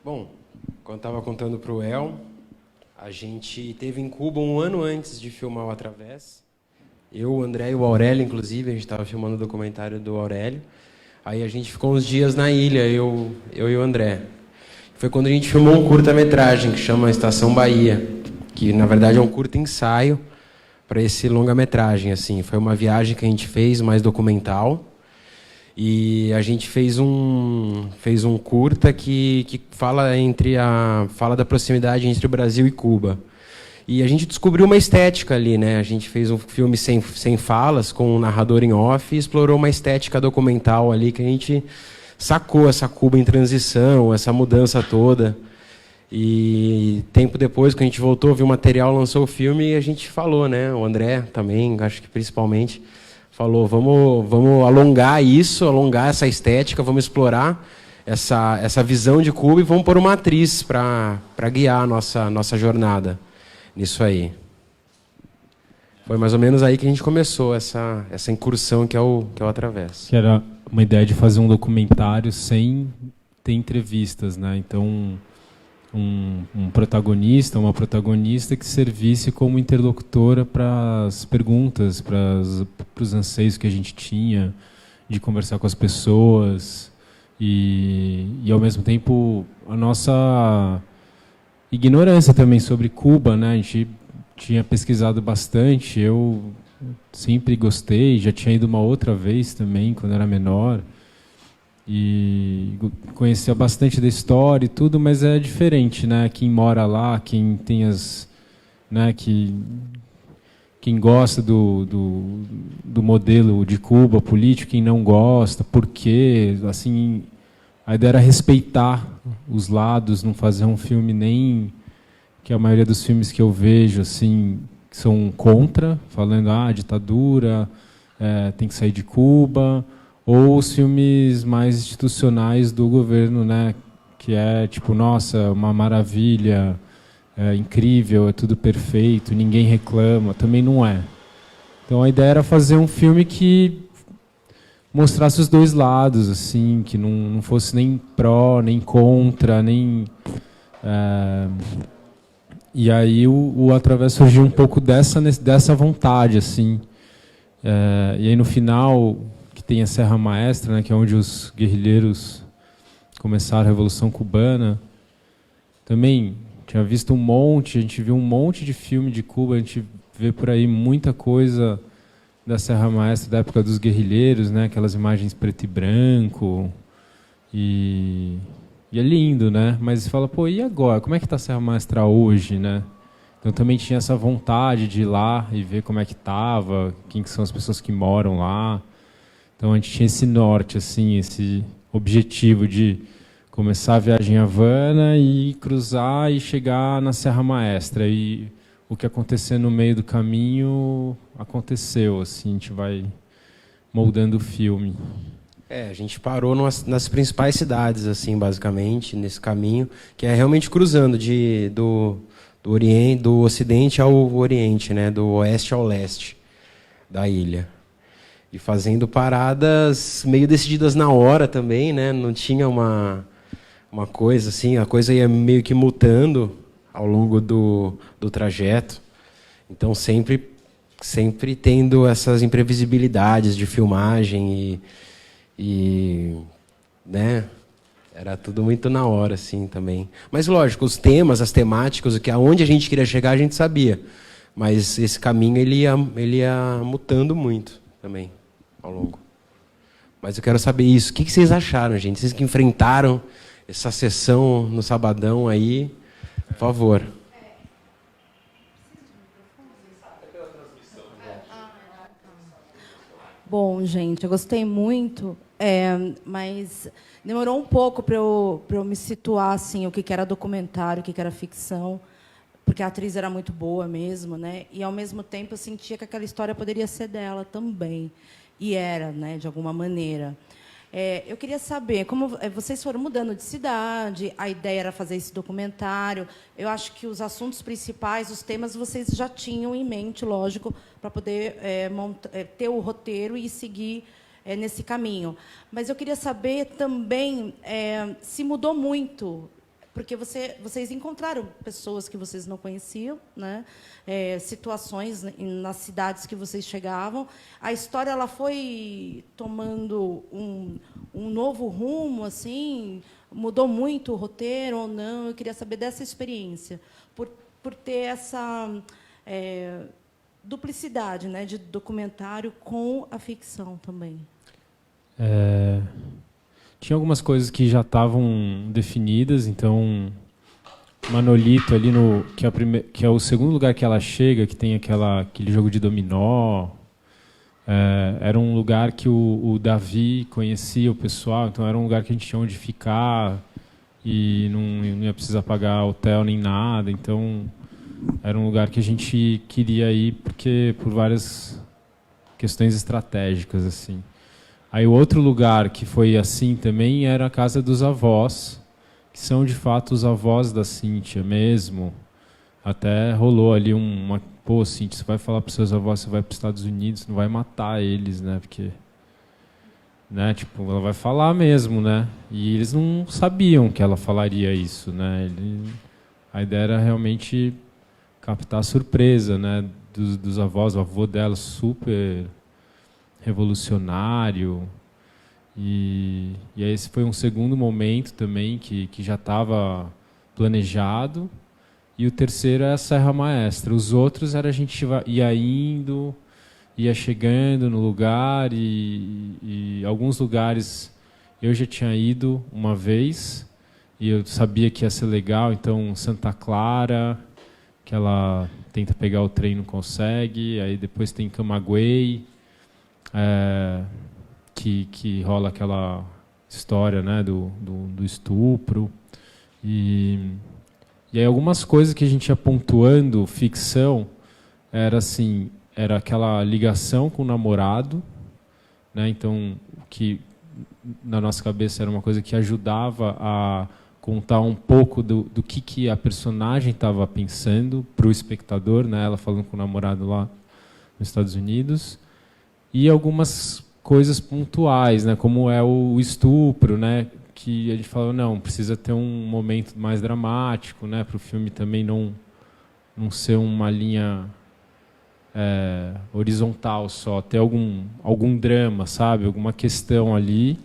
Bom, quando estava contando para o El, a gente teve em Cuba um ano antes de filmar o Através. Eu, o André e o Aurélio, inclusive, a gente estava filmando o documentário do Aurélio. Aí a gente ficou uns dias na ilha, eu e o André. Foi quando a gente filmou um curta-metragem que chama Estação Bahia, que na verdade é um curto ensaio para esse longa-metragem. Assim. Foi uma viagem que a gente fez, mais documental. E a gente fez um curta que fala da proximidade entre o Brasil e Cuba. E a gente descobriu uma estética ali, né? A gente fez um filme sem falas, com um narrador em off, e explorou uma estética documental ali que a gente sacou essa Cuba em transição, essa mudança toda. E tempo depois, quando a gente voltou, viu o material, lançou o filme e a gente falou, né? O André também, acho que principalmente, falou, vamos alongar isso, alongar essa estética, vamos explorar essa visão de Cuba e vamos pôr uma atriz para guiar a nossa jornada nisso aí. Foi mais ou menos aí que a gente começou essa incursão que é o Através. Que era uma ideia de fazer um documentário sem ter entrevistas, né? Então, um protagonista, uma protagonista que servisse como interlocutora para as perguntas, para os anseios que a gente tinha de conversar com as pessoas e ao mesmo tempo a nossa ignorância também sobre Cuba, né? A gente tinha pesquisado bastante, eu sempre gostei, já tinha ido uma outra vez também quando era menor e conhecia bastante da história e tudo, mas é diferente, né? Quem mora lá, quem tem né? Quem gosta do modelo de Cuba político, quem não gosta, por quê? Assim, a ideia era respeitar os lados, não fazer um filme nem que a maioria dos filmes que eu vejo assim são contra, falando ditadura, tem que sair de Cuba. Ou os filmes mais institucionais do governo, né? Que é tipo, nossa, uma maravilha, incrível, é tudo perfeito, ninguém reclama, também não é. Então a ideia era fazer um filme que mostrasse os dois lados, assim, que não fosse nem pró, nem contra, nem... E aí o Através surgiu um pouco dessa vontade, assim. E aí no final... tem a Serra Maestra, né, que é onde os guerrilheiros começaram a Revolução Cubana. Também tinha visto a gente viu um monte de filme de Cuba, a gente vê por aí muita coisa da Serra Maestra da época dos guerrilheiros, né, aquelas imagens preto e branco. E é lindo, né? Mas você fala, pô, e agora? Como é que está a Serra Maestra hoje, né? Então também tinha essa vontade de ir lá e ver como é que estava, quem que são as pessoas que moram lá. Então a gente tinha esse norte, assim, esse objetivo de começar a viagem em Havana e cruzar e chegar na Serra Maestra. E o que acontecer no meio do caminho aconteceu, assim, a gente vai moldando o filme. A gente parou nas principais cidades, assim, basicamente, nesse caminho, que é realmente cruzando do Ocidente ao Oriente, né, do Oeste ao Leste da ilha. E fazendo paradas meio decididas na hora também, né? Não tinha uma coisa assim, a coisa ia meio que mutando ao longo do trajeto. Então sempre tendo essas imprevisibilidades de filmagem e né? Era tudo muito na hora assim também. Mas lógico, os temas, as temáticas, aonde a gente queria chegar, a gente sabia. Mas esse caminho ele ia mutando muito também ao longo. Mas eu quero saber isso. O que vocês acharam, gente? Vocês que enfrentaram essa sessão no sabadão aí, por favor. Bom, gente, eu gostei muito, mas demorou um pouco para eu me situar assim, o que era documentário, o que era ficção, porque a atriz era muito boa mesmo, né? E ao mesmo tempo eu sentia que aquela história poderia ser dela também. E era, né, de alguma maneira. Eu queria saber, como vocês foram mudando de cidade, a ideia era fazer esse documentário. Eu acho que os assuntos principais, os temas, vocês já tinham em mente, lógico, para poder ter o roteiro e seguir nesse caminho. Mas eu queria saber também se mudou muito porque vocês encontraram pessoas que vocês não conheciam, né? Situações nas cidades que vocês chegavam. A história ela foi tomando um novo rumo, assim, mudou muito o roteiro ou não? Eu queria saber dessa experiência, por ter essa duplicidade, né, de documentário com a ficção também. Tinha algumas coisas que já estavam definidas, então Manolito ali que é o segundo lugar que ela chega, que tem aquele jogo de dominó, era um lugar que o Davi conhecia o pessoal, então era um lugar que a gente tinha onde ficar e não ia precisar pagar hotel nem nada, então era um lugar que a gente queria ir por várias questões estratégicas assim. Aí o outro lugar que foi assim também era a casa dos avós, que são de fato os avós da Cíntia mesmo. Até rolou ali pô, Cíntia, você vai falar para os seus avós, você vai para os Estados Unidos, não vai matar eles, né? Porque, né? Tipo, ela vai falar mesmo, né? E eles não sabiam que ela falaria isso, né? A ideia era realmente captar a surpresa, né? Dos avós, o avô dela super revolucionário, e aí esse foi um segundo momento também que já estava planejado, e o terceiro é a Serra Maestra. Os outros era a gente ia indo, ia chegando no lugar, e alguns lugares eu já tinha ido uma vez e eu sabia que ia ser legal, então Santa Clara, que ela tenta pegar o trem e não consegue, aí depois tem Camagüey, que rola aquela história, né, do estupro. E aí algumas coisas que a gente ia pontuando, ficção, era aquela ligação com o namorado, né, então, que na nossa cabeça era uma coisa que ajudava a contar um pouco do que a personagem estava pensando para o espectador, né, ela falando com o namorado lá nos Estados Unidos. E algumas coisas pontuais, né, como é o estupro, né, que a gente falou, não, precisa ter um momento mais dramático, né, para o filme também não ser uma linha horizontal só, ter algum drama, sabe, alguma questão ali.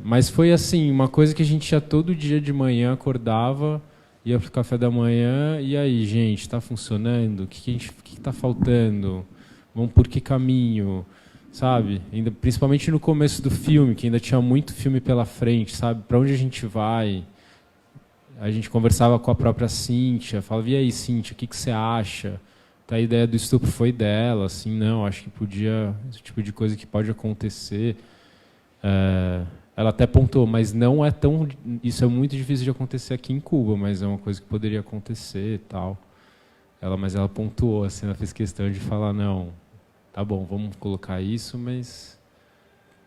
Mas foi assim, uma coisa que a gente ia todo dia de manhã, acordava, ia para o café da manhã, e aí, gente, está funcionando? O que está faltando? Vamos por que caminho, sabe? Ainda, principalmente no começo do filme, que ainda tinha muito filme pela frente, sabe? Para onde a gente vai? A gente conversava com a própria Cíntia, falava, e aí, Cíntia, o que você acha? A ideia do estupro foi dela, assim, não, acho que podia, esse tipo de coisa que pode acontecer. Ela até pontuou, mas não é tão, isso é muito difícil de acontecer aqui em Cuba, mas é uma coisa que poderia acontecer e tal. Mas ela pontuou, assim, ela fez questão de falar, não, tá bom, vamos colocar isso, mas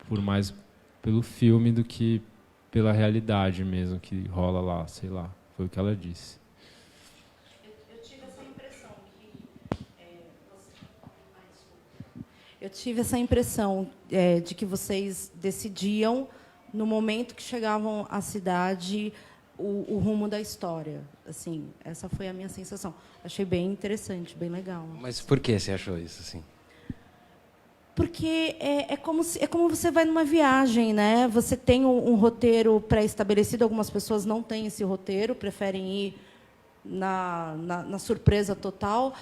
por mais pelo filme do que pela realidade mesmo que rola lá, sei lá, foi o que ela disse. Eu tive essa impressão Eu tive essa impressão de que vocês decidiam, no momento que chegavam à cidade, o rumo da história. Assim, essa foi a minha sensação. Achei bem interessante, bem legal. Mas por que você achou isso assim? Porque é como você vai numa viagem, né? Você tem um roteiro pré-estabelecido, algumas pessoas não têm esse roteiro, preferem ir na surpresa total.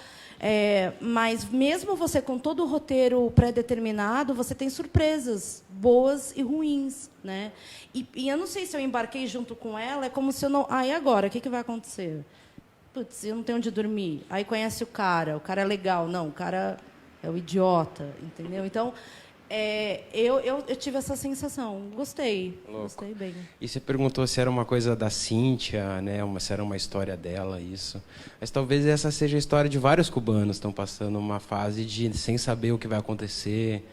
Mas mesmo você com todo o roteiro pré-determinado, você tem surpresas boas e ruins, né? E eu não sei se eu embarquei junto com ela, é como se eu não... e agora? O que vai acontecer? Putz, eu não tenho onde dormir. Aí conhece o cara é legal. Não, o cara é o idiota, entendeu? Então, eu tive essa sensação. Gostei. Louco. Gostei bem. E você perguntou se era uma coisa da Cíntia, né? Se era uma história dela, isso. Mas talvez essa seja a história de vários cubanos que estão passando uma fase de sem saber o que vai acontecer,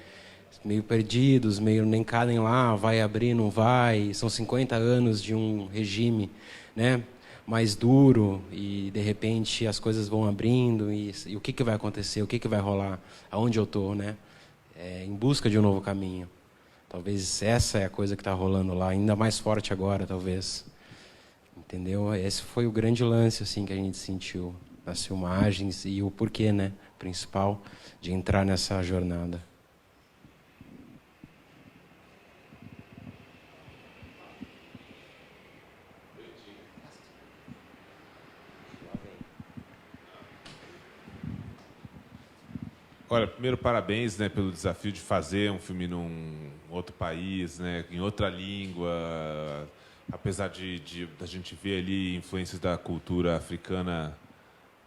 meio perdidos, meio nem cá nem lá, vai abrir, não vai. São 50 anos de um regime, né, mais duro, e de repente as coisas vão abrindo, e o que vai acontecer, o que vai rolar, aonde eu estou, né? Em busca de um novo caminho. Talvez essa é a coisa que está rolando lá, ainda mais forte agora, talvez. entendeu? Esse foi o grande lance assim que a gente sentiu nas filmagens e o porquê, né, principal de entrar nessa jornada. Olha, primeiro parabéns, né, pelo desafio de fazer um filme num outro país, né, em outra língua, apesar de a gente ver ali influências da cultura africana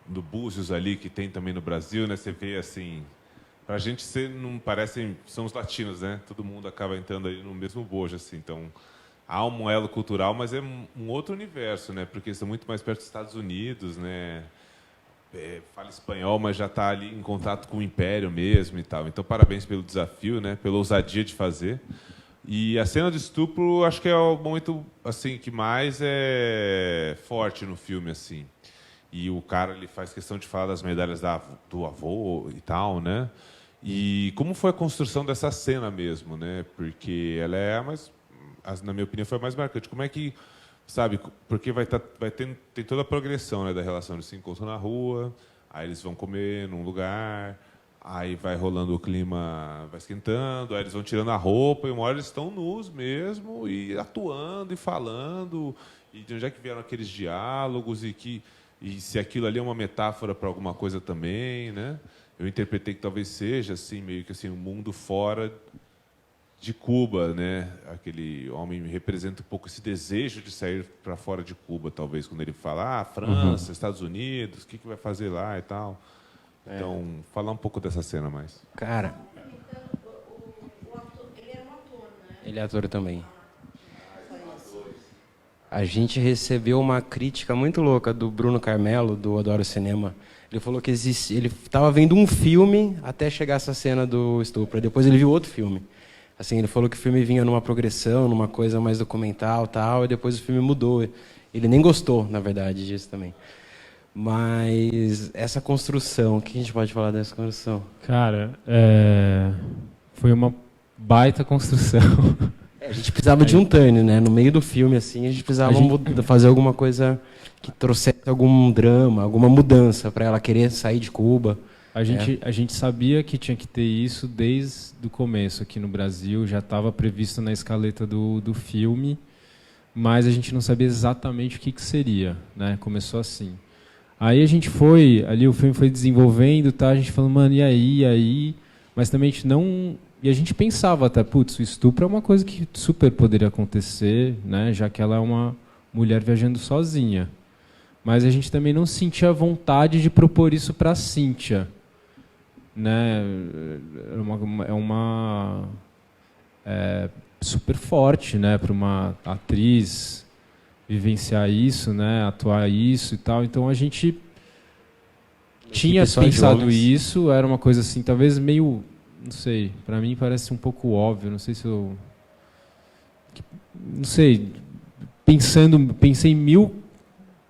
do Búzios ali, que tem também no Brasil, né, você vê assim, pra gente ser, não parecem, somos latinos, né, todo mundo acaba entrando ali no mesmo bojo, assim, então há um elo cultural, mas é um outro universo, né, porque são muito mais perto dos Estados Unidos, né, fala espanhol, mas já está ali em contato com o Império mesmo e tal. Então, parabéns pelo desafio, né? Pela ousadia de fazer. E a cena de estupro, acho que é o momento assim que mais é forte no filme, assim. E o cara ele faz questão de falar das medalhas do avô e tal, né? E como foi a construção dessa cena mesmo, né? Porque ela é a mais, na minha opinião, foi a mais marcante. Como é que, sabe, porque tem toda a progressão, né, da relação. Eles se encontram na rua, aí eles vão comer num lugar, aí vai rolando o clima, vai esquentando, aí eles vão tirando a roupa, e uma hora eles estão nus mesmo, e atuando, e falando, e de onde é que vieram aqueles diálogos, e se aquilo ali é uma metáfora para alguma coisa também, né? Eu interpretei que talvez seja, assim, meio que assim, um mundo fora de Cuba, né? Aquele homem representa um pouco esse desejo de sair para fora de Cuba, talvez, quando ele fala, França, Estados Unidos, o que vai fazer lá e tal. Então, falar um pouco dessa cena mais. Cara, Ele era um ator, né? ele é ator também. A gente recebeu uma crítica muito louca do Bruno Carmelo, do Adoro Cinema. Ele falou que ele estava vendo um filme até chegar essa cena do estupro. Depois ele viu outro filme. Assim, ele falou que o filme vinha numa progressão, numa coisa mais documental, tal, e depois o filme mudou. Ele nem gostou, na verdade, disso também. Mas essa construção, o que a gente pode falar dessa construção? Cara, foi uma baita construção. A gente precisava de um turn, né? No meio do filme, assim, a gente precisava fazer alguma coisa que trouxesse algum drama, alguma mudança para ela querer sair de Cuba. A gente sabia que tinha que ter isso desde o começo aqui no Brasil, já estava previsto na escaleta do filme, mas a gente não sabia exatamente o que seria, né? Começou assim. Aí a gente foi, ali o filme foi desenvolvendo, tá? A gente falou, mano, e aí? Mas também a gente não... E a gente pensava até, putz, o estupro é uma coisa que super poderia acontecer, né? Já que ela é uma mulher viajando sozinha. Mas a gente também não sentia vontade de propor isso para a Cíntia. Né? É super forte, né, para uma atriz vivenciar isso, né, atuar isso e tal. Então a gente tinha pensado isso, era uma coisa assim, talvez meio, não sei, para mim parece um pouco óbvio, não sei se eu, não sei,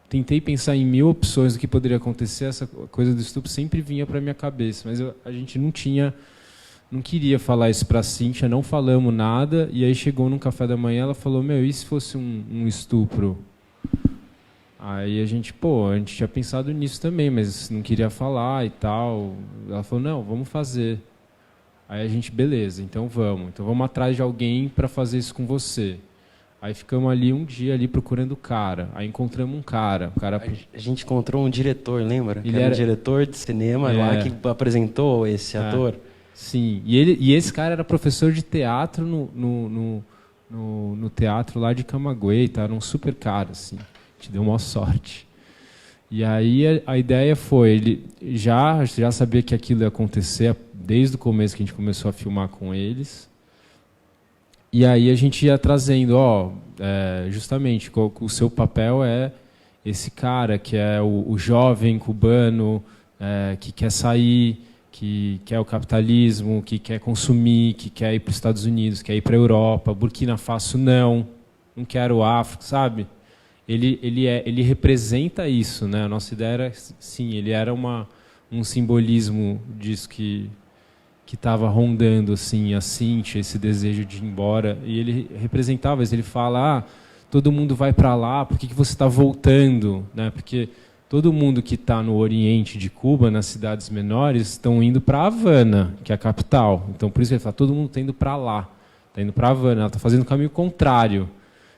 tentei pensar em 1000 opções do que poderia acontecer, essa coisa do estupro sempre vinha para minha cabeça, mas a gente não queria falar isso para a Cíntia, não falamos nada, e aí chegou num café da manhã, ela falou, e se fosse um estupro? Aí a gente tinha pensado nisso também, mas não queria falar e tal. Ela falou, não, vamos fazer. Aí a gente, beleza, então vamos atrás de alguém para fazer isso com você. Aí ficamos ali um dia ali procurando o cara. Aí encontramos um cara. A gente encontrou um diretor, lembra? Ele era um diretor de cinema lá que apresentou esse ator. Sim. E esse cara era professor de teatro no teatro lá de Camagüey. Tá? Era um super cara, assim. A gente deu uma sorte. E aí a ideia foi, ele já sabia que aquilo ia acontecer desde o começo que a gente começou a filmar com eles. E aí a gente ia trazendo, justamente, o seu papel é esse cara que é o jovem cubano que quer sair, que quer o capitalismo, que quer consumir, que quer ir para os Estados Unidos, quer ir para a Europa, Burkina Faso não quero África, sabe? Ele representa isso, né? A nossa ideia era, sim, ele era um simbolismo disso que estava rondando assim, a Cíntia, esse desejo de ir embora, e ele representava isso. Ele fala, todo mundo vai para lá, por que você está voltando? Né? Porque todo mundo que está no Oriente de Cuba, nas cidades menores, estão indo para Havana, que é a capital. Então, por isso que ele fala, todo mundo está indo para lá, está indo para Havana, ela está fazendo o caminho contrário.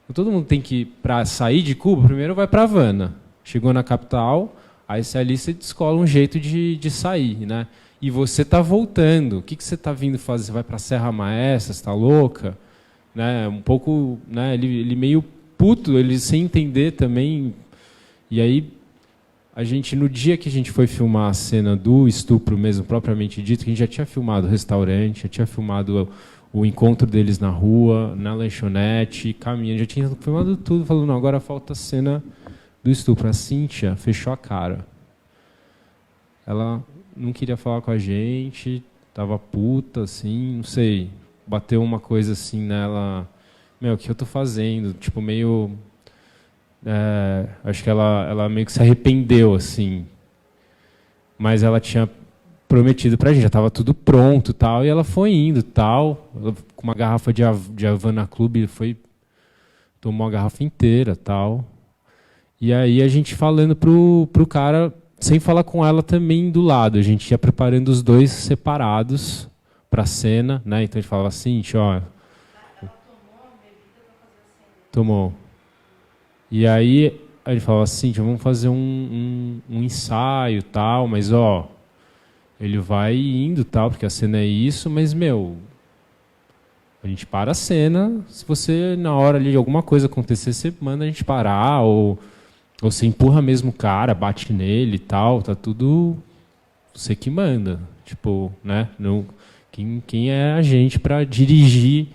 Então, todo mundo tem que, para sair de Cuba, primeiro vai para Havana. Chegou na capital, aí você ali você descola um jeito de sair, né? E você está voltando. O que você está vindo fazer? Você vai para a Serra Maestra, você está louca? Né? Um pouco, né? Ele meio puto, ele sem entender também. E aí, a gente, no dia que a gente foi filmar a cena do estupro mesmo, propriamente dito, que a gente já tinha filmado o restaurante, já tinha filmado o encontro deles na rua, na lanchonete, caminhando, já tinha filmado tudo, falando, não, agora falta a cena do estupro. A Cíntia fechou a cara. Ela não queria falar com a gente, tava puta, assim, não sei, bateu uma coisa assim nela, meu, o que eu tô fazendo? Tipo, meio... acho que ela meio que se arrependeu, assim. Mas ela tinha prometido pra gente, já estava tudo pronto, tal, e ela foi indo, tal, ela, com uma garrafa de Havana Club, tomou a garrafa inteira, tal. E aí a gente falando pro cara, sem falar com ela também do lado, a gente ia preparando os dois separados para a cena, né? Então a gente falava assim, ó, tomou. E aí a gente falava assim, vamos fazer um ensaio, tal, mas ó, ele vai indo, tal, porque a cena é isso, mas meu, a gente para a cena, se você na hora ali de alguma coisa acontecer, você manda a gente parar, ou você empurra mesmo o cara, bate nele e tal, tá tudo você que manda, tipo, né? Não, quem é a gente para dirigir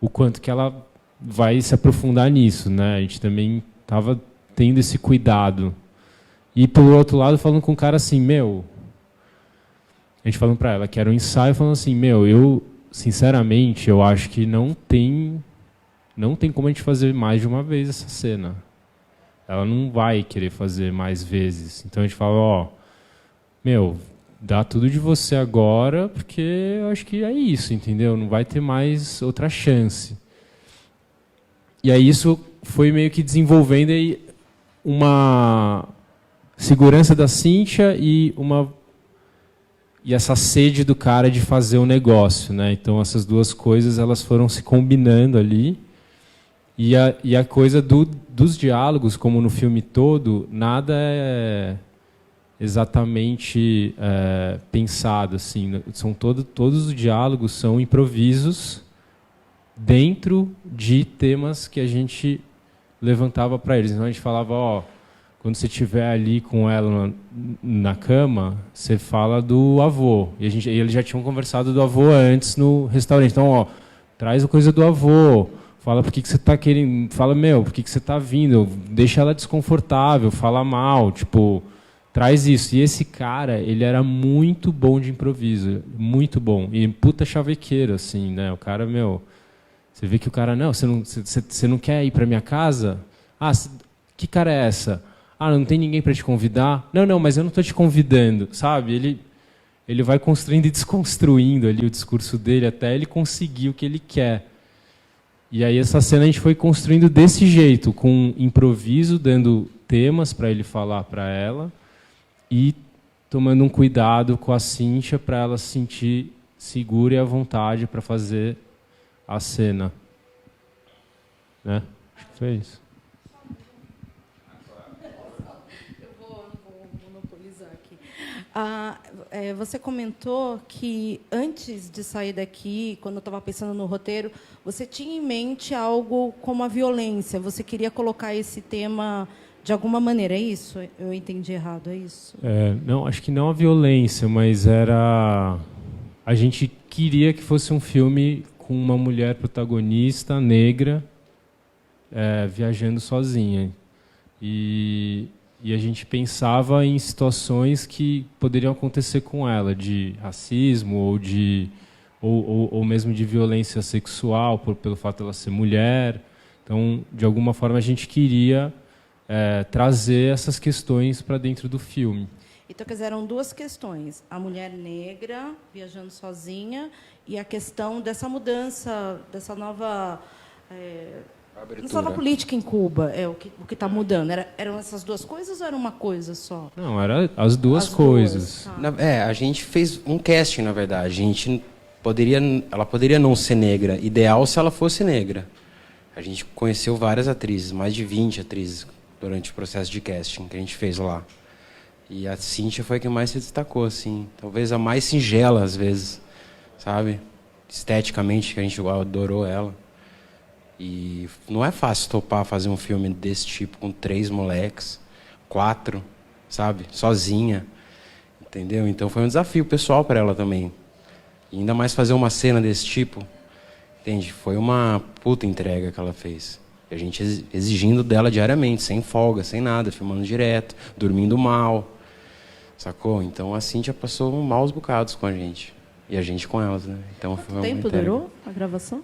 o quanto que ela vai se aprofundar nisso, né? A gente também estava tendo esse cuidado. E, pelo outro lado, falando com o cara assim, meu... A gente falando para ela que era um ensaio, falando assim, meu, eu, sinceramente, eu acho que não tem como a gente fazer mais de uma vez essa cena. Ela não vai querer fazer mais vezes. Então, a gente fala, ó, meu, dá tudo de você agora, porque eu acho que é isso, entendeu? Não vai ter mais outra chance. E aí isso foi meio que desenvolvendo aí uma segurança da Cíntia e essa sede do cara de fazer o negócio, né? Então essas duas coisas elas foram se combinando ali. E a coisa dos diálogos, como no filme todo, nada é exatamente pensado, assim. São todos os diálogos são improvisos dentro de temas que a gente levantava para eles. Então a gente falava, ó, quando você estiver ali com ela na cama, você fala do avô. E eles já tinham conversado do avô antes no restaurante. Então, ó, traz a coisa do avô. Fala por que você está querendo. Fala, meu, por que você está vindo? Deixa ela desconfortável, fala mal, tipo, traz isso. E esse cara, ele era muito bom de improviso, muito bom. E puta chavequeiro, assim, né? O cara, meu, você vê que o cara, não, você não quer ir para minha casa? Ah, que cara é essa? Ah, não tem ninguém para te convidar? Não, mas eu não estou te convidando, sabe? Ele vai construindo e desconstruindo ali o discurso dele até ele conseguir o que ele quer. E aí essa cena a gente foi construindo desse jeito, com improviso, dando temas para ele falar para ela e tomando um cuidado com a Cíntia para ela se sentir segura e à vontade para fazer a cena. Né? Acho que foi isso. Eu vou monopolizar aqui. Você comentou que antes de sair daqui, quando eu estava pensando no roteiro, você tinha em mente algo como a violência. Você queria colocar esse tema de alguma maneira, é isso? Eu entendi errado, é isso? Não, acho que não a violência, mas era... A gente queria que fosse um filme com uma mulher protagonista, negra, viajando sozinha. E a gente pensava em situações que poderiam acontecer com ela, de racismo ou mesmo de violência sexual, pelo fato de ela ser mulher. Então, de alguma forma, a gente queria trazer essas questões para dentro do filme. Então, quer dizer, eram duas questões. A mulher negra viajando sozinha e a questão dessa mudança, dessa nova Não só na política em Cuba, é o que está mudando. Eram essas duas coisas ou era uma coisa só? Não, era as duas coisas. A gente fez um casting, na verdade. Ela poderia não ser negra. Ideal se ela fosse negra. A gente conheceu várias atrizes, mais de 20 atrizes, durante o processo de casting que a gente fez lá. E a Cíntia foi a que mais se destacou, assim. Talvez a mais singela, às vezes, sabe? Esteticamente, que a gente adorou ela. E não é fácil topar fazer um filme desse tipo com 3 moleques, 4, sabe? Sozinha, entendeu? Então foi um desafio pessoal para ela também. E ainda mais fazer uma cena desse tipo, entende? Foi uma puta entrega que ela fez. A gente exigindo dela diariamente, sem folga, sem nada, filmando direto, dormindo mal, sacou? Então a Cíntia passou maus bocados com a gente. E a gente com elas, né? Então foi Quanto tempo durou a gravação?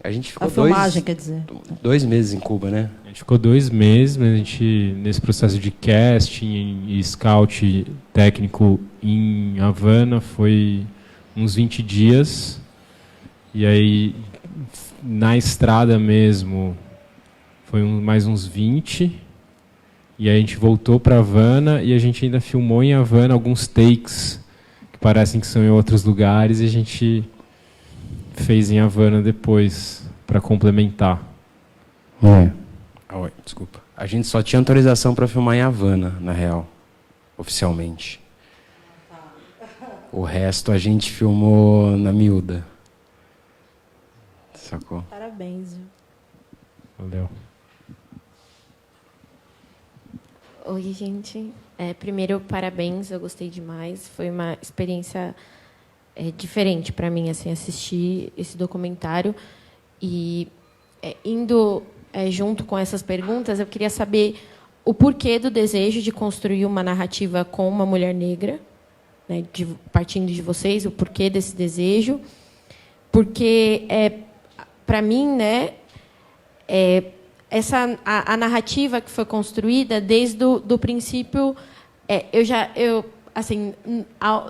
A gente ficou a filmagem, quer dizer. 2 meses em Cuba, né? A gente ficou 2 meses, mas a gente, nesse processo de casting e scout técnico em Havana, foi uns 20 dias. E aí, na estrada mesmo, foi mais uns 20. E aí a gente voltou para Havana e a gente ainda filmou em Havana alguns takes que parecem que são em outros lugares e a gente fez em Havana depois, para complementar. Desculpa. A gente só tinha autorização para filmar em Havana, na real, oficialmente. O resto a gente filmou na miúda. Sacou? Parabéns, viu? Valeu. Oi, gente. Primeiro, parabéns, eu gostei demais. Foi uma experiência diferente para mim, assim, assistir esse documentário. E indo junto com essas perguntas, eu queria saber o porquê do desejo de construir uma narrativa com uma mulher negra, né, partindo de vocês, o porquê desse desejo. Porque, para mim, né, a narrativa que foi construída desde do princípio, assim,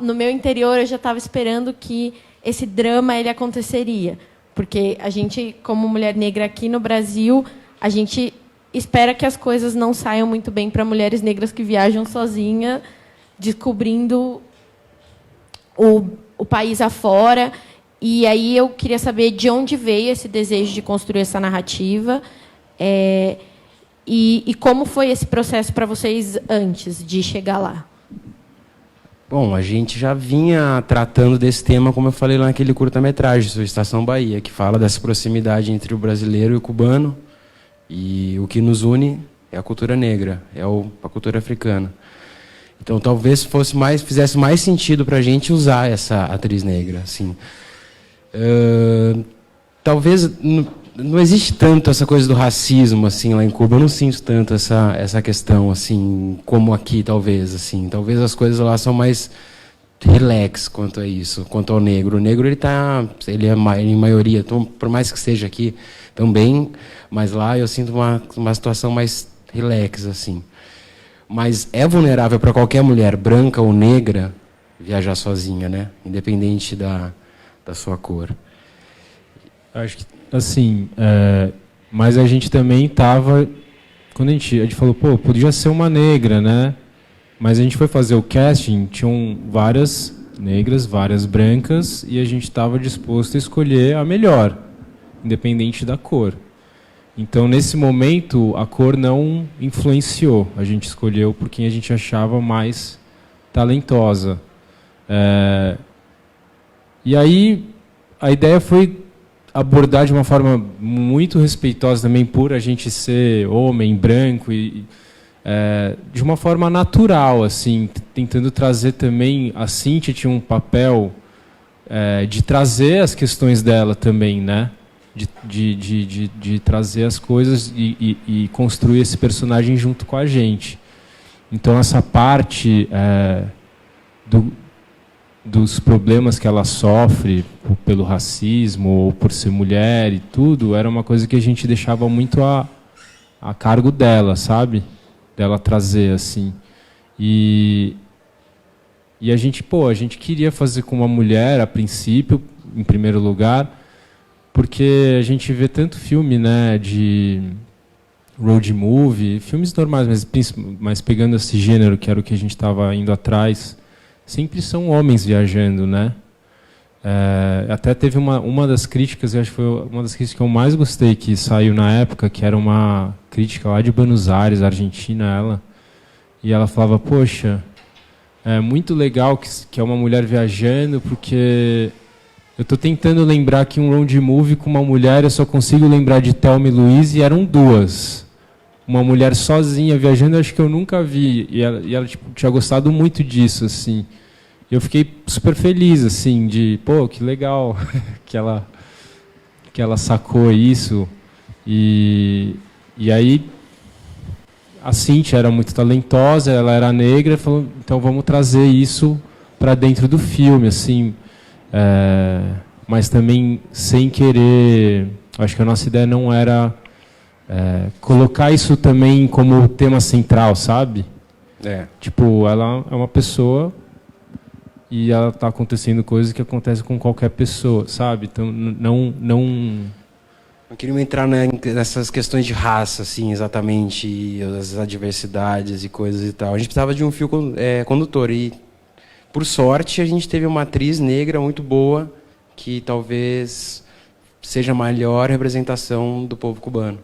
no meu interior eu já estava esperando que esse drama ele aconteceria, porque a gente, como mulher negra aqui no Brasil, a gente espera que as coisas não saiam muito bem para mulheres negras que viajam sozinha, descobrindo o país afora. E aí eu queria saber de onde veio esse desejo de construir essa narrativa. E como foi esse processo para vocês antes de chegar lá? Bom, a gente já vinha tratando desse tema, como eu falei lá naquele curta-metragem, sobre Estação Bahia, que fala dessa proximidade entre o brasileiro e o cubano. E o que nos une é a cultura negra, a cultura africana. Então, talvez fizesse mais sentido para a gente usar essa atriz negra, assim. Talvez não existe tanto essa coisa do racismo assim lá em Cuba. Eu não sinto tanto essa questão assim como aqui, talvez assim. Talvez as coisas lá são mais relax quanto a isso, quanto ao negro. O negro ele é em maioria, então, por mais que seja aqui também, mas lá eu sinto uma situação mais relax assim. Mas é vulnerável para qualquer mulher branca ou negra viajar sozinha, né? Independente da sua cor. Acho que, assim, mas a gente também estava... Quando a gente falou, podia ser uma negra, né? Mas a gente foi fazer o casting, tinham várias negras, várias brancas, e a gente estava disposto a escolher a melhor, independente da cor. Então, nesse momento, a cor não influenciou. A gente escolheu por quem a gente achava mais talentosa. E aí, a ideia foi abordar de uma forma muito respeitosa também por a gente ser homem, branco, e de uma forma natural, assim, tentando trazer também... A Cíntia tinha um papel de trazer as questões dela também, né? De trazer as coisas e construir esse personagem junto com a gente. Então, essa parte dos problemas que ela sofre pelo racismo ou por ser mulher e tudo, era uma coisa que a gente deixava muito a cargo dela, sabe? Dela trazer, assim. E a gente queria fazer com uma mulher, a princípio, em primeiro lugar, porque a gente vê tanto filme, né, de road movie, filmes normais, mas pegando esse gênero, que era o que a gente estava indo atrás, sempre são homens viajando, né? Até teve uma das críticas, eu acho que foi uma das críticas que eu mais gostei, que saiu na época, que era uma crítica lá de Buenos Aires, Argentina, e ela falava, poxa, é muito legal que é uma mulher viajando, porque eu estou tentando lembrar que um road movie com uma mulher, eu só consigo lembrar de Thelma e Louise, e eram duas. Uma mulher sozinha viajando, eu acho que eu nunca vi. E ela tipo, tinha gostado muito disso, assim. Eu fiquei super feliz, assim, de, pô, que legal que ela sacou isso. E aí a Cíntia era muito talentosa, ela era negra, falou, então vamos trazer isso para dentro do filme, assim. Mas também sem querer, acho que a nossa ideia não era colocar isso também como tema central, sabe? Tipo, ela é uma pessoa e ela está acontecendo coisas que acontecem com qualquer pessoa, sabe? Então, não queria entrar nessas questões de raça, assim, exatamente, e as adversidades e coisas e tal. A gente precisava de um fio condutor e, por sorte, a gente teve uma atriz negra muito boa que talvez seja a melhor representação do povo cubano.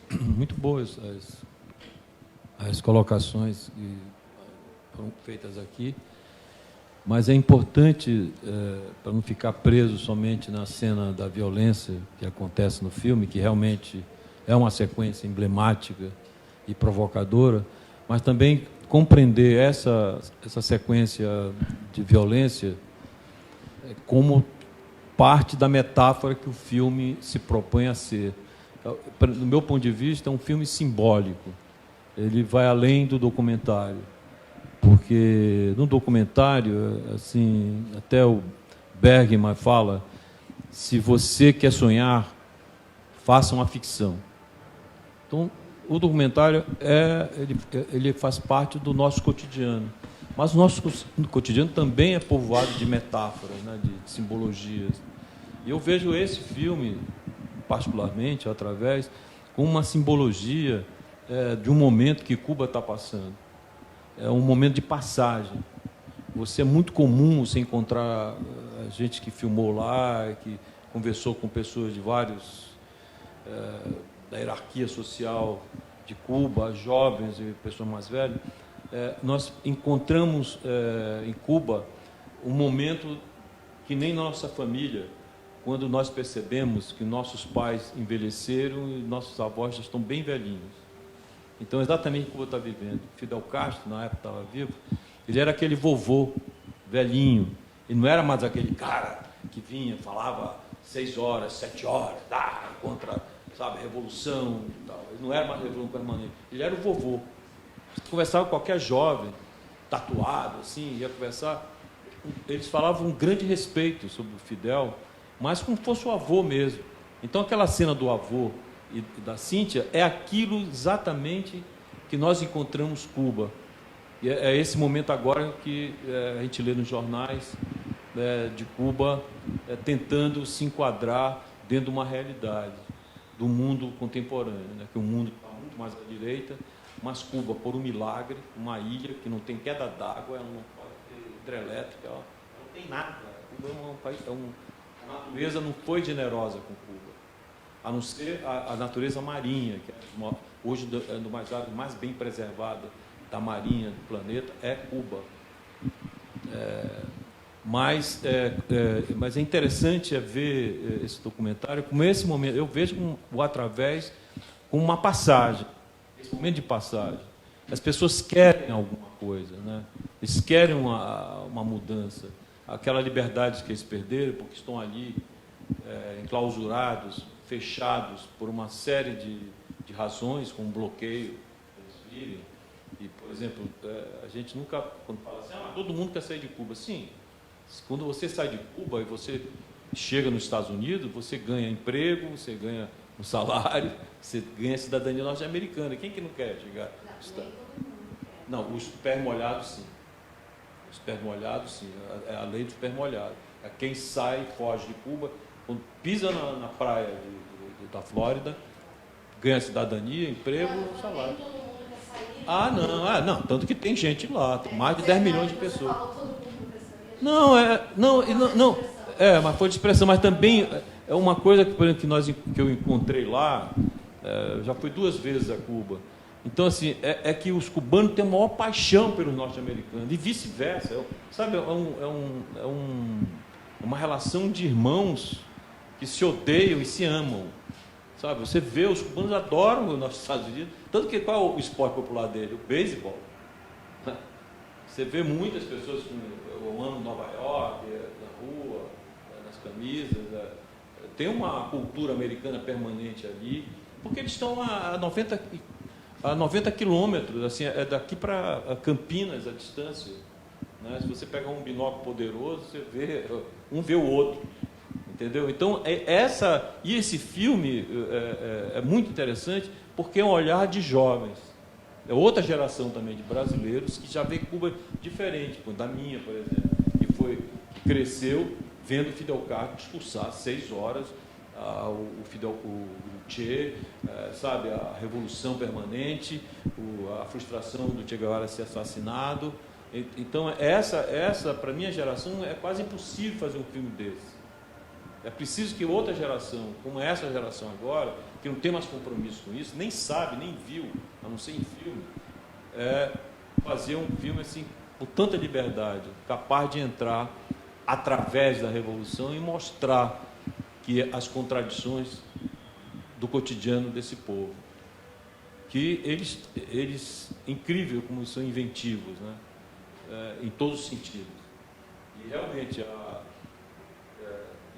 Muito boas as colocações que foram feitas aqui, mas é importante, para não ficar preso somente na cena da violência que acontece no filme, que realmente é uma sequência emblemática e provocadora, mas também compreender essa sequência de violência como parte da metáfora que o filme se propõe a ser. Do meu ponto de vista, é um filme simbólico. Ele vai além do documentário, porque no documentário, assim, até o Bergman fala, se você quer sonhar, faça uma ficção. Então, o documentário ele faz parte do nosso cotidiano, mas o nosso cotidiano também é povoado de metáforas, né, de simbologias. E eu vejo esse filme particularmente, através, com uma simbologia de um momento que Cuba está passando. É um momento de passagem. É muito comum você encontrar gente que filmou lá, que conversou com pessoas de vários, da hierarquia social de Cuba, jovens e pessoas mais velhas. Nós encontramos em Cuba um momento que nem nossa família, quando nós percebemos que nossos pais envelheceram e nossos avós já estão bem velhinhos. Então, exatamente o que Cuba está vivendo. Fidel Castro, na época, estava vivo, ele era aquele vovô velhinho. Ele não era mais aquele cara que vinha, falava 6 horas, 7 horas, contra, sabe, revolução e tal. Ele não era mais revolução permanente. Ele era o vovô. Conversava com qualquer jovem, tatuado, assim, ia conversar. Eles falavam um grande respeito sobre o Fidel, mas como fosse o avô mesmo. Então, aquela cena do avô e da Cíntia é aquilo exatamente que nós encontramos Cuba. E é esse momento agora que a gente lê nos jornais de Cuba tentando se enquadrar dentro de uma realidade do mundo contemporâneo, né? Que o mundo está muito mais à direita, mas Cuba, por um milagre, uma ilha que não tem queda d'água, ela não pode ter hidrelétrica, ela não tem nada. Cuba é um país... A natureza não foi generosa com Cuba, a não ser a natureza marinha, que hoje é uma das áreas mais bem preservadas da marinha do planeta, é Cuba. Mas é interessante ver esse documentário, como esse momento, eu vejo o Através como uma passagem, esse momento de passagem. As pessoas querem alguma coisa, né? Eles querem uma mudança. Aquela liberdade que eles perderam, porque estão ali enclausurados, fechados por uma série de razões, como bloqueio, eles virem. E, por exemplo, a gente nunca, quando fala assim, todo mundo quer sair de Cuba. Sim, quando você sai de Cuba e você chega nos Estados Unidos, você ganha emprego, você ganha um salário, você ganha cidadania norte-americana. Quem que não quer chegar? Não, os pés molhados, sim. Os pés molhados, sim, é a lei dos pés molhados. É quem sai, foge de Cuba, quando pisa na praia da Flórida, ganha cidadania, emprego, salário. Não, tanto que tem gente lá, tem mais de 10 milhões de pessoas. Mas foi de expressão, mas também é uma coisa que, por exemplo, que eu encontrei lá, já fui 2 vezes a Cuba. Então, assim, é que os cubanos têm a maior paixão pelos norte-americanos, e vice-versa. Sabe, uma relação de irmãos que se odeiam e se amam. Sabe, você vê, os cubanos adoram os nossos Estados Unidos, tanto que qual é o esporte popular dele? O beisebol. Você vê muitas pessoas eu amo Nova York, na rua, nas camisas. Tem uma cultura americana permanente ali, porque eles estão a 90 quilômetros, assim, é daqui para Campinas a distância. Né? Se você pegar um binóculo poderoso, você vê, um vê o outro. Entendeu? Então, esse filme é muito interessante porque é um olhar de jovens. É outra geração também de brasileiros que já vê Cuba diferente, da minha, por exemplo, que cresceu vendo Fidel Castro discursar 6 horas o Che, sabe, a revolução permanente, a frustração do Che Guevara ser assassinado. Então, essa para a minha geração, é quase impossível fazer um filme desse. É preciso que outra geração, como essa geração agora, que não tem mais compromisso com isso, nem sabe, nem viu, a não ser em filme, fazer um filme assim, com tanta liberdade, capaz de entrar através da revolução e mostrar que as contradições do cotidiano desse povo, que eles incrível como são inventivos, né? Em todos os sentidos. E realmente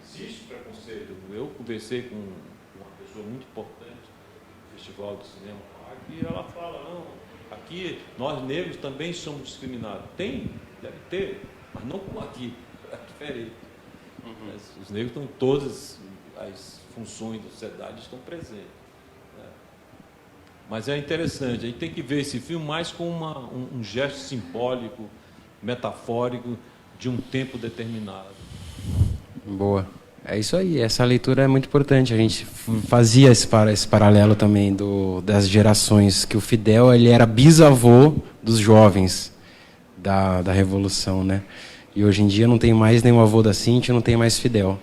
existe preconceito. Eu conversei com uma pessoa muito importante do Festival de Cinema e ela fala, não, aqui nós negros também somos discriminados. Deve ter, mas não como aqui, é diferente. Os negros estão em todas as funções da sociedade, estão presentes. Né? Mas é interessante, a gente tem que ver esse filme mais como um gesto simbólico, metafórico, de um tempo determinado. Boa. É isso aí, essa leitura é muito importante. A gente fazia esse paralelo também das gerações, que o Fidel ele era bisavô dos jovens da Revolução, né? E hoje em dia não tem mais nenhum avô da Cíntia, não tem mais Fidel.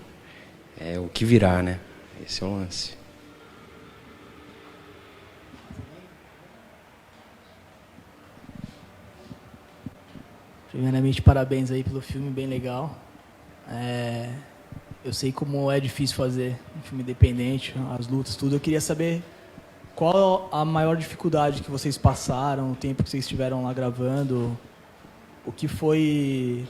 É o que virá, né? Esse é o lance. Primeiramente, parabéns aí pelo filme, bem legal. Eu sei como é difícil fazer um filme independente, as lutas, tudo. Eu queria saber qual a maior dificuldade que vocês passaram, o tempo que vocês estiveram lá gravando, o que foi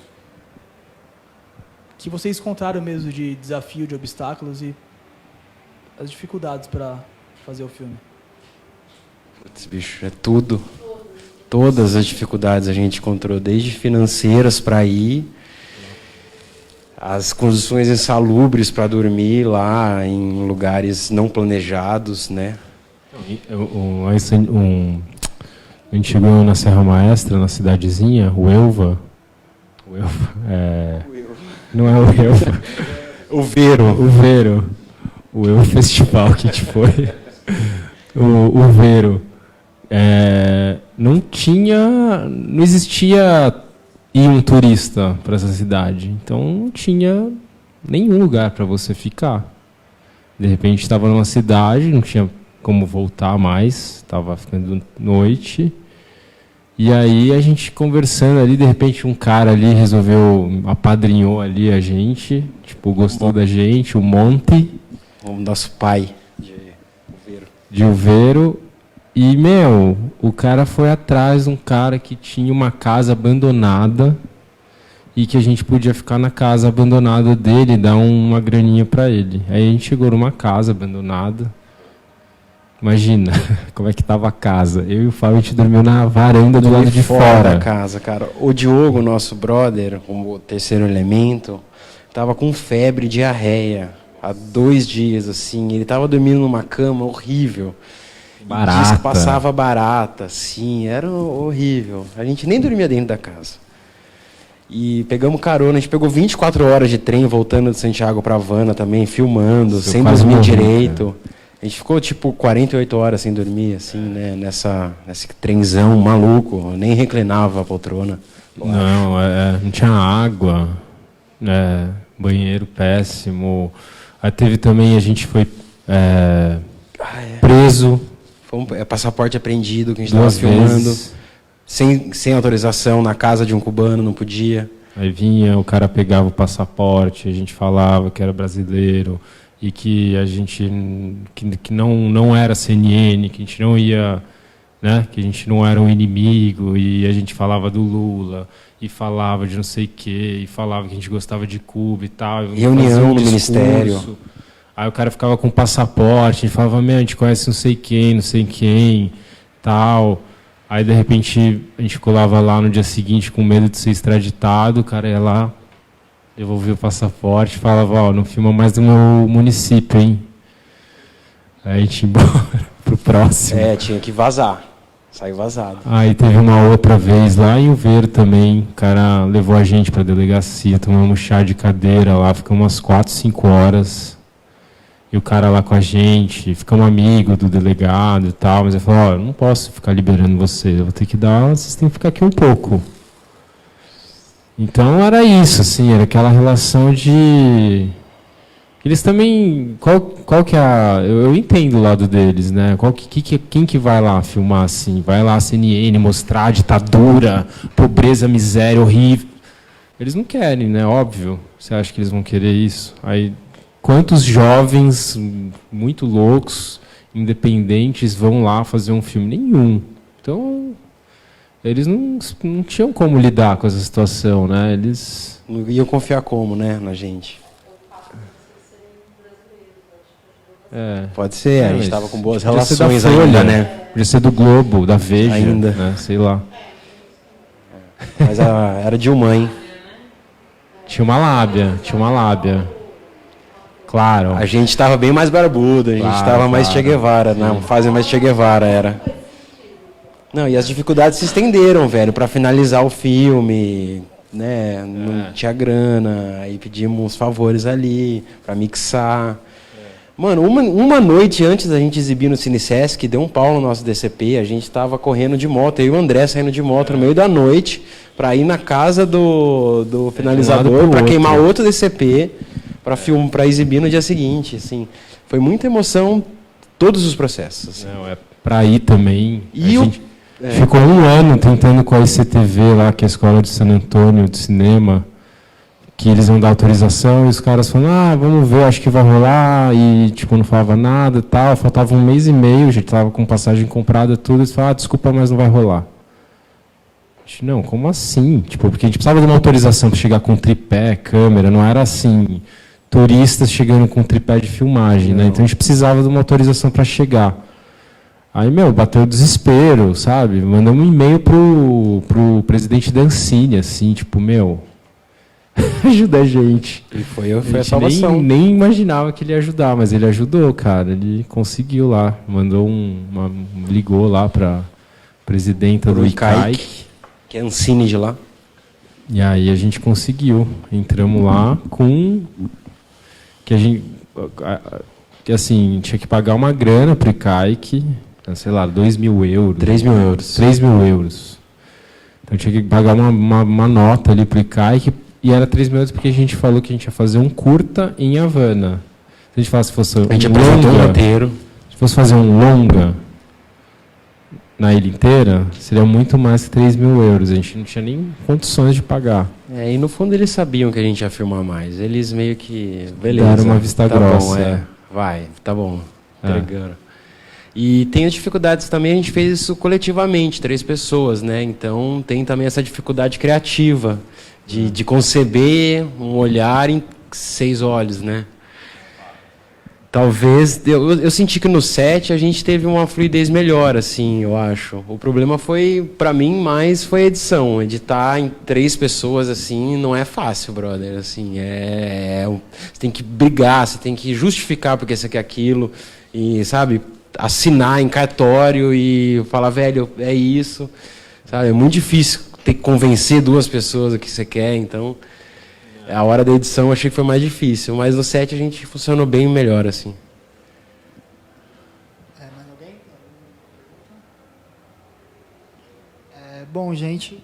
que vocês encontraram mesmo de desafio, de obstáculos e as dificuldades para fazer o filme. Putz, bicho, é tudo. Todas as dificuldades a gente encontrou, desde financeiras para ir, as condições insalubres para dormir lá em lugares não planejados, né? A gente chegou na Serra Maestra, na cidadezinha, o Elva, não é o Elva, o Vero, o Elva Festival que a gente foi, o Vero, não existia um turista para essa cidade, então não tinha nenhum lugar para você ficar. De repente estava numa cidade, não tinha como voltar mais, estava ficando noite, e aí a gente conversando ali, de repente um cara ali apadrinhou ali a gente, tipo, gostou da gente, o Monte, o nosso pai de Uveiro. E, o cara foi atrás de um cara que tinha uma casa abandonada e que a gente podia ficar na casa abandonada dele e dar uma graninha para ele. Aí a gente chegou numa casa abandonada. Imagina como é que estava a casa. Eu e o Fábio, a gente dormiu na varanda do lado de fora da casa, cara. O Diogo, nosso brother, o terceiro elemento, estava com febre, diarreia, há 2 dias, assim. Ele estava dormindo numa cama horrível. Barata. Diz que passava barata, sim, era horrível. A gente nem dormia dentro da casa. E pegamos carona, a gente pegou 24 horas de trem voltando de Santiago para Havana também, filmando, Isso, sem quase dormir morri, direito. A gente ficou tipo 48 horas sem dormir, assim, né? Nesse trenzão maluco, nem reclinava a poltrona. Não, não tinha água, banheiro péssimo. Aí teve também, a gente foi preso Passaporte apreendido, que a gente estava 2 filmando. vezes. Sem autorização, na casa de um cubano, não podia. Aí vinha, o cara pegava o passaporte, a gente falava que era brasileiro e que a gente que não era CNN, que a gente não ia, né, que a gente não era um inimigo, e a gente falava do Lula e falava de não sei o quê, e falava que a gente gostava de Cuba e tal. Reunião no ministério. Aí o cara ficava com o passaporte, a gente falava, a gente conhece não sei quem, tal. Aí, de repente, a gente colava lá no dia seguinte com medo de ser extraditado, o cara ia lá, devolvia o passaporte, falava, não filma mais do meu município, hein? Aí a gente ia embora pro próximo. Tinha que vazar. Saiu vazado. Aí teve uma outra vez lá em Uveiro também, o cara levou a gente pra delegacia, tomamos chá de cadeira lá, ficamos umas 4, 5 horas. E o cara lá com a gente, ficamos amigos do delegado e tal, mas ele falou, eu não posso ficar liberando vocês, eu vou ter que vocês têm que ficar aqui um pouco. Então era isso, assim, era aquela relação de... Eles também, qual que é eu entendo o lado deles, né? Quem que vai lá filmar assim? Vai lá a CNN mostrar a ditadura, pobreza, miséria, horrível. Eles não querem, né? Óbvio. Você acha que eles vão querer isso? Aí... Quantos jovens muito loucos, independentes, vão lá fazer um filme? Nenhum. Então, eles não tinham como lidar com essa situação, né? Eles não iam confiar como, né, na gente. Pode ser, a gente estava com boas relações ainda, né? Podia ser do Globo, da Veja, ainda. Né? Sei lá. Mas era Dilma, hein? Tinha uma lábia. Claro. A gente estava bem mais barbudo, a gente estava mais Che Guevara, não, fase mais Che Guevara era. Não, e as dificuldades se estenderam, velho, para finalizar o filme, né? Não tinha grana, aí pedimos uns favores ali para mixar. Mano, uma noite antes da gente exibir no Cine Sesc, deu um pau no nosso DCP, a gente estava correndo de moto, eu e o André saindo de moto no meio da noite para ir na casa do finalizador para queimar outro DCP. Para exibir no dia seguinte, assim, foi muita emoção, todos os processos. Assim. Não, para ir também. E a gente ficou 1 ano tentando com a ICTV lá, que é a Escola de San Antônio de Cinema, que eles vão dar autorização, e os caras falaram, vamos ver, acho que vai rolar, e tipo, não falava nada e tal, faltava 1 mês e meio, a gente estava com passagem comprada, tudo, eles falaram, desculpa, mas não vai rolar. Não, como assim? Tipo, porque a gente precisava de uma autorização para chegar com tripé, câmera, não era assim... turistas chegando com tripé de filmagem, né? Então a gente precisava de uma autorização para chegar. Aí, bateu o desespero, sabe? Mandamos um e-mail pro presidente da Ancine, assim, tipo, ajuda a gente. E foi a salvação. Nem imaginava que ele ia ajudar, mas ele ajudou, cara. Ele conseguiu lá, mandou ligou lá para presidenta do ICAIC, que é a Ancine de lá. E aí a gente conseguiu. Entramos lá com... que a gente, assim, tinha que pagar uma grana para o ICAIC, sei lá, 2 mil euros. 3 mil euros. 3 mil euros. Então tinha que pagar uma nota ali para o ICAIC, e era 3 mil euros porque a gente falou que a gente ia fazer um curta em Havana. Se a gente falasse que fosse a gente apresentou um roteiro. Se fosse fazer um longa na ilha inteira, seria muito mais que 3 mil euros. A gente não tinha nem condições de pagar. E no fundo eles sabiam que a gente ia filmar mais. Eles meio que... Beleza. Deram uma vista grossa. Bom, vai, tá bom. Entregando. E tem as dificuldades também, a gente fez isso coletivamente, 3 pessoas, né? Então tem também essa dificuldade criativa de conceber um olhar em 6 olhos, né? Talvez, eu senti que no set a gente teve uma fluidez melhor, assim, eu acho. O problema foi, para mim, mais foi a edição. Editar em 3 pessoas, assim, não é fácil, brother. Assim, você tem que brigar, você tem que justificar porque você quer aquilo. E, sabe, assinar em cartório e falar, velho, é isso. Sabe, é muito difícil ter que convencer 2 pessoas do que você quer, então a hora da edição eu achei que foi mais difícil, mas no set a gente funcionou bem melhor, assim. Mais alguém? Bom, gente,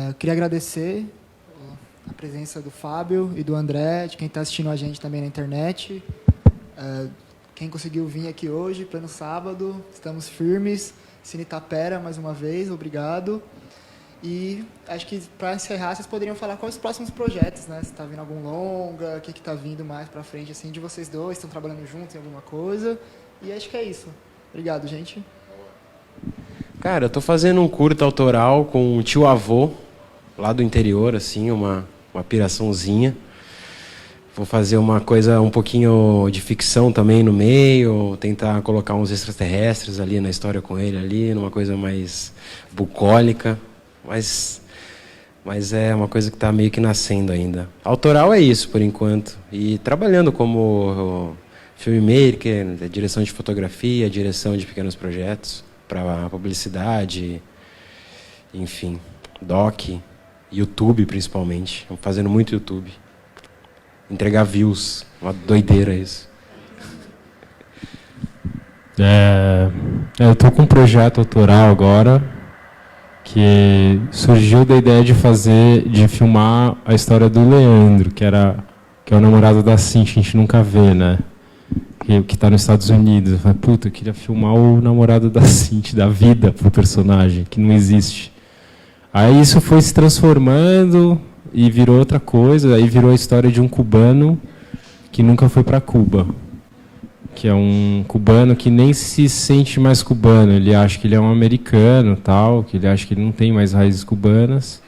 eu queria agradecer a presença do Fábio e do André, de quem está assistindo a gente também na internet. Quem conseguiu vir aqui hoje, pleno sábado, estamos firmes. Cine Tapera, mais uma vez, obrigado. E acho que, para encerrar, vocês poderiam falar quais os próximos projetos, né? Se está vindo algum longa, o que está vindo mais para frente, assim, de vocês dois, estão trabalhando juntos em alguma coisa. E acho que é isso. Obrigado, gente. Cara, eu tô fazendo um curta autoral com um tio-avô, lá do interior, assim, uma piraçãozinha. Vou fazer uma coisa um pouquinho de ficção também no meio, tentar colocar uns extraterrestres ali na história com ele, ali, numa coisa mais bucólica, mas é uma coisa que está meio que nascendo ainda. Autoral é isso, por enquanto. E trabalhando como filmmaker, direção de fotografia, direção de pequenos projetos, para publicidade, enfim, doc, YouTube principalmente. Estou fazendo muito YouTube. Entregar views, uma doideira isso. Eu estou com um projeto autoral agora que surgiu da ideia de filmar a história do Leandro, que é o namorado da Cintia, a gente nunca vê, né? Que está nos Estados Unidos. Eu falei, puta, eu queria filmar o namorado da Cintia, da vida pro personagem, que não existe. Aí isso foi se transformando e virou outra coisa, aí virou a história de um cubano que nunca foi para Cuba, que é um cubano que nem se sente mais cubano, ele acha que ele é um americano, tal, que ele acha que ele não tem mais raízes cubanas.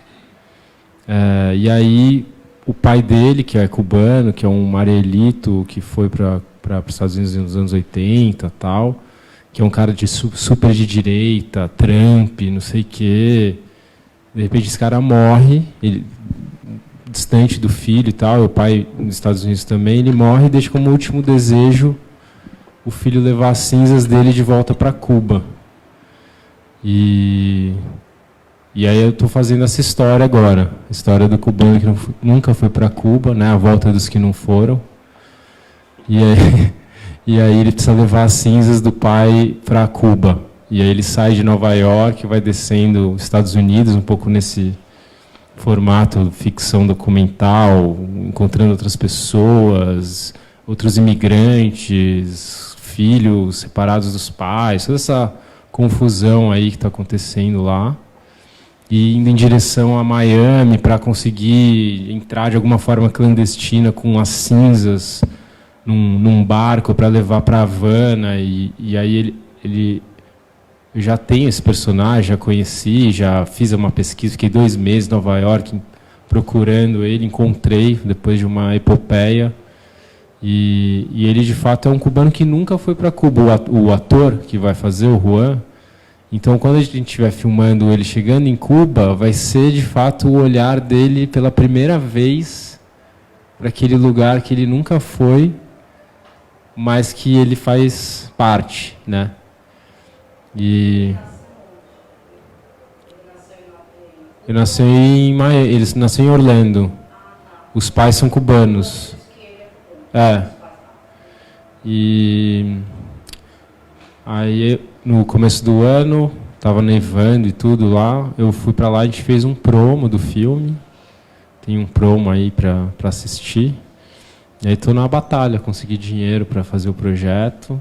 E aí o pai dele, que é cubano, que é um Marielito, que foi para os Estados Unidos nos anos 80, tal, que é um cara super de direita, Trump, não sei o quê. De repente esse cara morre, ele distante do filho e tal, o pai nos Estados Unidos também, ele morre e deixa como último desejo o filho levar as cinzas dele de volta para Cuba. E aí eu estou fazendo essa história agora, a história do cubano que nunca foi para Cuba, né, a volta dos que não foram. E aí ele precisa levar as cinzas do pai para Cuba. E aí ele sai de Nova York, vai descendo os Estados Unidos, um pouco nesse formato ficção documental, encontrando outras pessoas, outros imigrantes, filhos separados dos pais, toda essa confusão aí que está acontecendo lá, e indo em direção a Miami para conseguir entrar de alguma forma clandestina com as cinzas num barco para levar para Havana, e aí eu já tenho esse personagem, já conheci, já fiz uma pesquisa, fiquei 2 meses em Nova York procurando ele, encontrei depois de uma epopeia. E ele, de fato, é um cubano que nunca foi para Cuba, o ator que vai fazer, o Juan. Então, quando a gente estiver filmando ele chegando em Cuba, vai ser, de fato, o olhar dele pela primeira vez para aquele lugar que ele nunca foi, mas que ele faz parte, né? Ele nasceu em Orlando. Os pais são cubanos. E aí, no começo do ano, estava nevando e tudo lá. Eu fui para lá, a gente fez um promo do filme. Tem um promo aí para assistir. E aí estou na batalha, consegui dinheiro para fazer o projeto.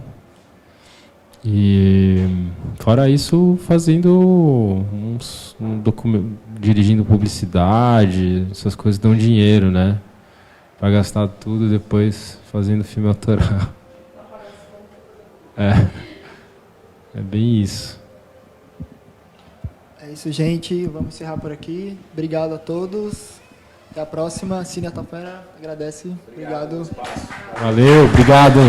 E fora isso, fazendo dirigindo publicidade, essas coisas dão dinheiro, né? Para gastar tudo depois fazendo filme autoral. É bem isso. É isso, gente. Vamos encerrar por aqui. Obrigado a todos. Até a próxima. Cine Tapera agradece. Obrigado. Valeu, obrigado.